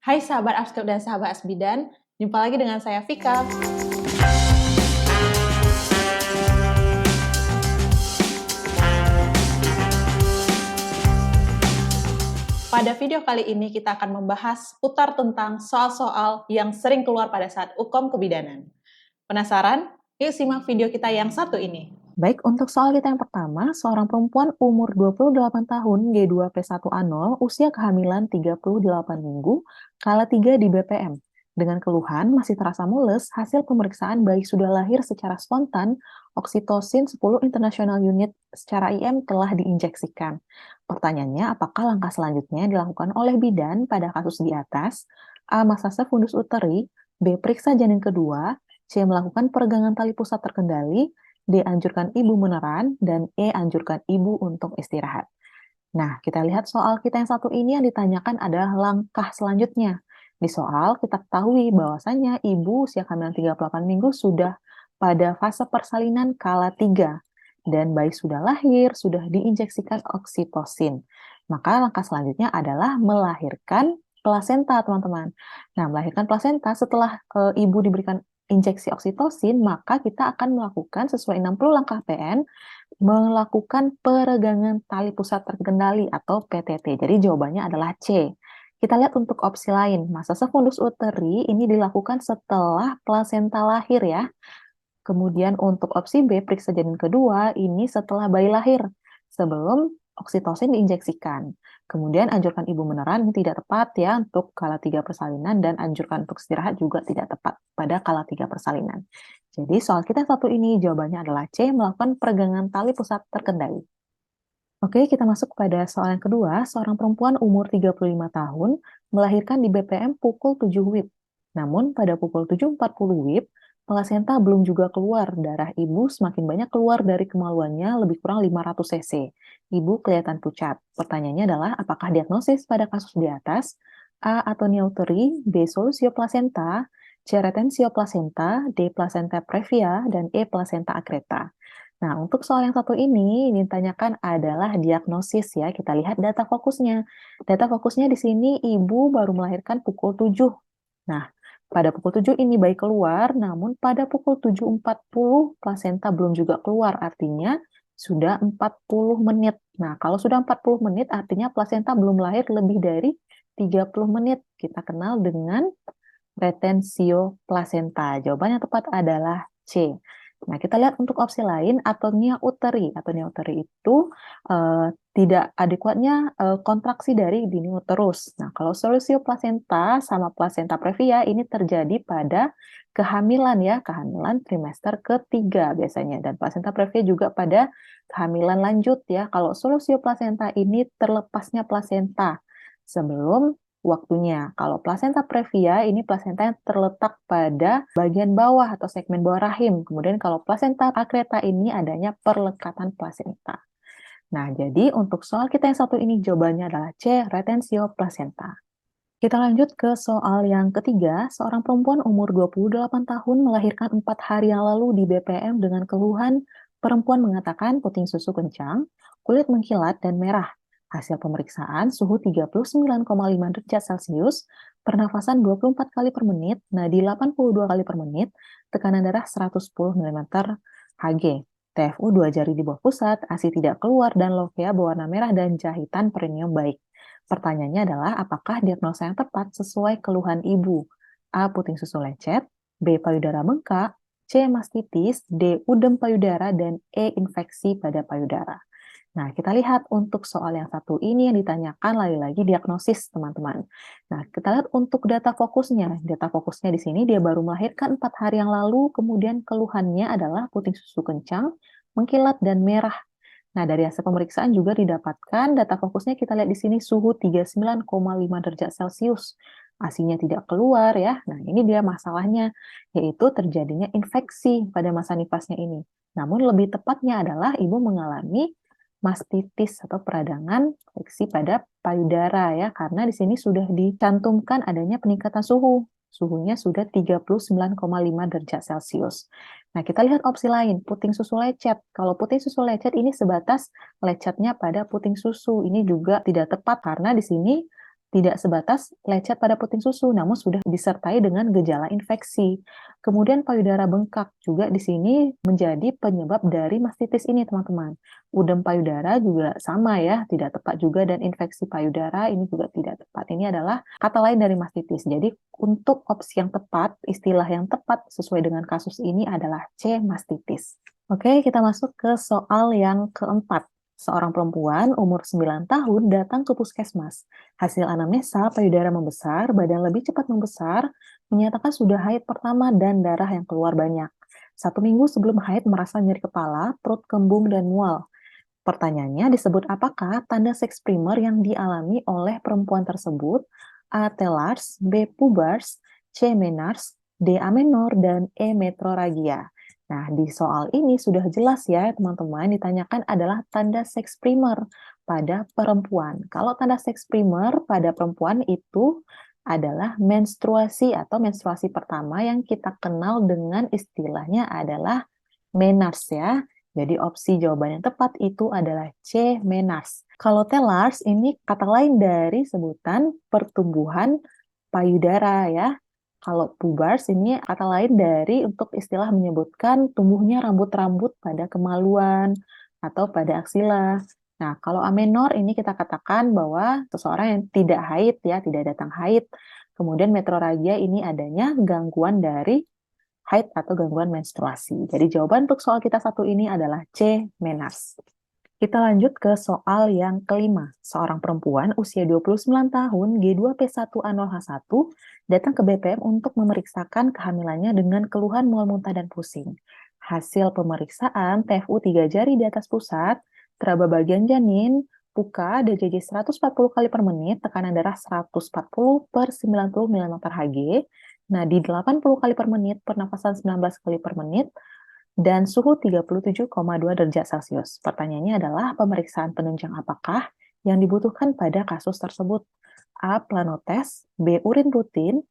Hai sahabat Abskep dan sahabat Asbidan, jumpa lagi dengan saya Vika. Pada video kali ini kita akan membahas putar tentang soal-soal yang sering keluar pada saat Ukom Kebidanan. Penasaran? Yuk simak video kita yang satu ini. Baik, untuk soal kita yang pertama, seorang perempuan umur 28 tahun G2P1A0 usia kehamilan 38 minggu, kala 3 di BPM. Dengan keluhan masih terasa mules, hasil pemeriksaan bayi sudah lahir secara spontan, oksitosin 10 international unit secara IM telah diinjeksikan. Pertanyaannya, apakah langkah selanjutnya dilakukan oleh bidan pada kasus di atas? A. Masase fundus uteri, B. Periksa janin kedua, C. Melakukan peregangan tali pusat terkendali, D. Anjurkan ibu meneran, dan E. Anjurkan ibu untuk istirahat. Nah, kita lihat soal kita yang satu ini yang ditanyakan adalah langkah selanjutnya. Di soal, kita ketahui bahwasannya ibu usia kehamilan 38 minggu sudah pada fase persalinan kala 3, dan bayi sudah lahir, sudah diinjeksikan oksitosin. Maka langkah selanjutnya adalah melahirkan plasenta, teman-teman. Nah, melahirkan plasenta setelah ibu diberikan injeksi oksitosin, maka kita akan melakukan sesuai 60 langkah PN, melakukan peregangan tali pusat terkendali atau PTT. Jadi jawabannya adalah C. Kita lihat untuk opsi lain. Masase fundus uteri ini dilakukan setelah plasenta lahir ya. Kemudian untuk opsi B, periksa janin kedua, ini setelah bayi lahir, sebelum oksitosin diinjeksikan. Kemudian anjurkan ibu meneran ini tidak tepat ya untuk kala 3 persalinan, dan anjurkan untuk istirahat juga tidak tepat pada kala 3 persalinan. Jadi soal kita satu ini jawabannya adalah C, melakukan peregangan tali pusat terkendali. Oke, kita masuk pada soal yang kedua. Seorang perempuan umur 35 tahun melahirkan di BPM pukul 7 WIB. Namun pada pukul 7.40 WIB, plasenta belum juga keluar. Darah ibu semakin banyak keluar dari kemaluannya, lebih kurang 500 cc. Ibu kelihatan pucat. Pertanyaannya adalah, apakah diagnosis pada kasus di atas? A. Atonia uteri, B. Solusio placenta, C. retensio placenta, D. placenta previa, dan E. placenta accreta. Nah, untuk soal yang satu ini ditanyakan adalah diagnosis ya. Kita lihat data fokusnya. Data fokusnya di sini ibu baru melahirkan pukul 7. Nah, pada pukul 7 ini bayi keluar, namun pada pukul 7.40 plasenta belum juga keluar, artinya sudah 40 menit. Nah, kalau sudah 40 menit artinya plasenta belum lahir lebih dari 30 menit. Kita kenal dengan retensio placenta. Jawaban yang tepat adalah C. Nah, kita lihat untuk opsi lain, atonia uteri. Atonia uteri itu tidak adekuatnya kontraksi dari dini uterus. Nah, kalau solusio placenta sama placenta previa ini terjadi pada kehamilan ya, kehamilan trimester ketiga biasanya. Dan placenta previa juga pada kehamilan lanjut ya. Kalau solusio placenta ini terlepasnya placenta sebelum waktunya. Kalau plasenta previa, ini plasenta yang terletak pada bagian bawah atau segmen bawah rahim. Kemudian kalau plasenta accreta ini adanya perlekatan plasenta. Nah, jadi untuk soal kita yang satu ini jawabannya adalah C, retensio placenta. Kita lanjut ke soal yang ketiga. Seorang perempuan umur 28 tahun melahirkan 4 hari yang lalu di BPM dengan keluhan perempuan mengatakan puting susu kencang, kulit mengkilat dan merah. Hasil pemeriksaan suhu 39,5 derajat Celcius, pernafasan 24 kali per menit, nadi 82 kali per menit, tekanan darah 110 mm Hg. TFU 2 jari di bawah pusat, ASI tidak keluar, dan lovea berwarna merah dan jahitan perineum baik. Pertanyaannya adalah, apakah diagnosa yang tepat sesuai keluhan ibu? A. Puting susu lecet, B. Payudara bengkak, C. Mastitis, D. Udem payudara, dan E. Infeksi pada payudara. Nah, kita lihat untuk soal yang satu ini yang ditanyakan lagi-lagi diagnosis, teman-teman. Nah, kita lihat untuk data fokusnya. Data fokusnya di sini dia baru melahirkan 4 hari yang lalu, kemudian keluhannya adalah puting susu kencang, mengkilat, dan merah. Nah, dari hasil pemeriksaan juga didapatkan data fokusnya kita lihat di sini suhu 39,5 derajat Celcius. ASINya tidak keluar ya. Nah, ini dia masalahnya, yaitu terjadinya infeksi pada masa nifasnya ini. Namun lebih tepatnya adalah ibu mengalami mastitis atau peradangan infeksi pada payudara ya, karena di sini sudah dicantumkan adanya peningkatan suhu. Suhunya sudah 39,5 derajat Celcius. Nah, kita lihat opsi lain, puting susu lecet. Kalau puting susu lecet ini sebatas lecetnya pada puting susu. Ini juga tidak tepat karena di sini tidak sebatas lecet pada puting susu, namun sudah disertai dengan gejala infeksi. Kemudian payudara bengkak juga di sini menjadi penyebab dari mastitis ini, teman-teman. Udem payudara juga sama ya, tidak tepat juga, dan infeksi payudara ini juga tidak tepat. Ini adalah kata lain dari mastitis. Jadi untuk opsi yang tepat, istilah yang tepat sesuai dengan kasus ini adalah C. mastitis. Oke, kita masuk ke soal yang keempat. Seorang perempuan umur 9 tahun datang ke puskesmas. Hasil anamnesa payudara membesar, badan lebih cepat membesar, menyatakan sudah haid pertama dan darah yang keluar banyak. 1 minggu sebelum haid merasa nyeri kepala, perut kembung, dan mual. Pertanyaannya disebut apakah tanda seks primer yang dialami oleh perempuan tersebut? A. Telars, B. Pubars, C. Menars, D. Amenor, dan E. Metrorrhagia. Nah, di soal ini sudah jelas ya teman-teman, ditanyakan adalah tanda seks primer pada perempuan. Kalau tanda seks primer pada perempuan itu adalah menstruasi atau menstruasi pertama yang kita kenal dengan istilahnya adalah menars ya. Jadi opsi jawaban yang tepat itu adalah C. menars. Kalau telars ini kata lain dari sebutan pertumbuhan payudara ya. Kalau pubars ini kata lain dari untuk istilah menyebutkan tumbuhnya rambut-rambut pada kemaluan atau pada aksila. Nah, kalau amenor ini kita katakan bahwa seseorang yang tidak haid ya, tidak datang haid. Kemudian metrorrhagia ini adanya gangguan dari haid atau gangguan menstruasi. Jadi jawaban untuk soal kita satu ini adalah C. menars. Kita lanjut ke soal yang kelima. Seorang perempuan usia 29 tahun, G2P1A0H1, datang ke BPM untuk memeriksakan kehamilannya dengan keluhan mual muntah dan pusing. Hasil pemeriksaan TFU 3 jari di atas pusat, teraba bagian janin, puka, DJJ 140 kali per menit, tekanan darah 140 per 90 mmHg, nadi 80 kali per menit, pernafasan 19 kali per menit, dan suhu 37,2 derajat Celcius. Pertanyaannya adalah pemeriksaan penunjang apakah yang dibutuhkan pada kasus tersebut? A. Planotes, B. Urin rutin,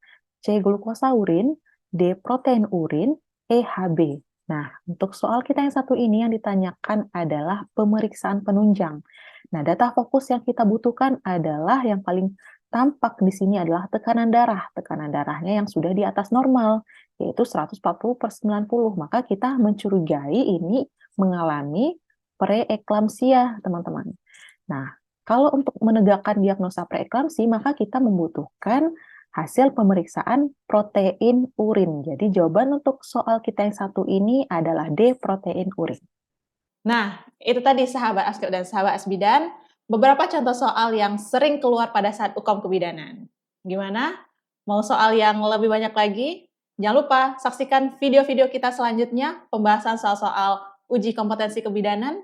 C. Glukosa urin, D. Protein urin, E. HB. Nah, untuk soal kita yang satu ini yang ditanyakan adalah pemeriksaan penunjang. Nah, data fokus yang kita butuhkan adalah yang paling tampak di sini adalah tekanan darah. Tekanan darahnya yang sudah di atas normal, yaitu 140 per 90. Maka kita mencurigai ini mengalami preeklamsia, teman-teman. Nah, kalau untuk menegakkan diagnosa preeklamsi, maka kita membutuhkan hasil pemeriksaan protein urin. Jadi jawaban untuk soal kita yang satu ini adalah D, protein urin. Nah, itu tadi sahabat Askep dan sahabat Asbidan, beberapa contoh soal yang sering keluar pada saat UKOM kebidanan. Gimana? Mau soal yang lebih banyak lagi? Jangan lupa saksikan video-video kita selanjutnya, pembahasan soal-soal uji kompetensi kebidanan.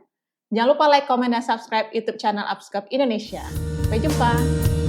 Jangan lupa like, komen, dan subscribe YouTube channel Askep Indonesia. Sampai jumpa!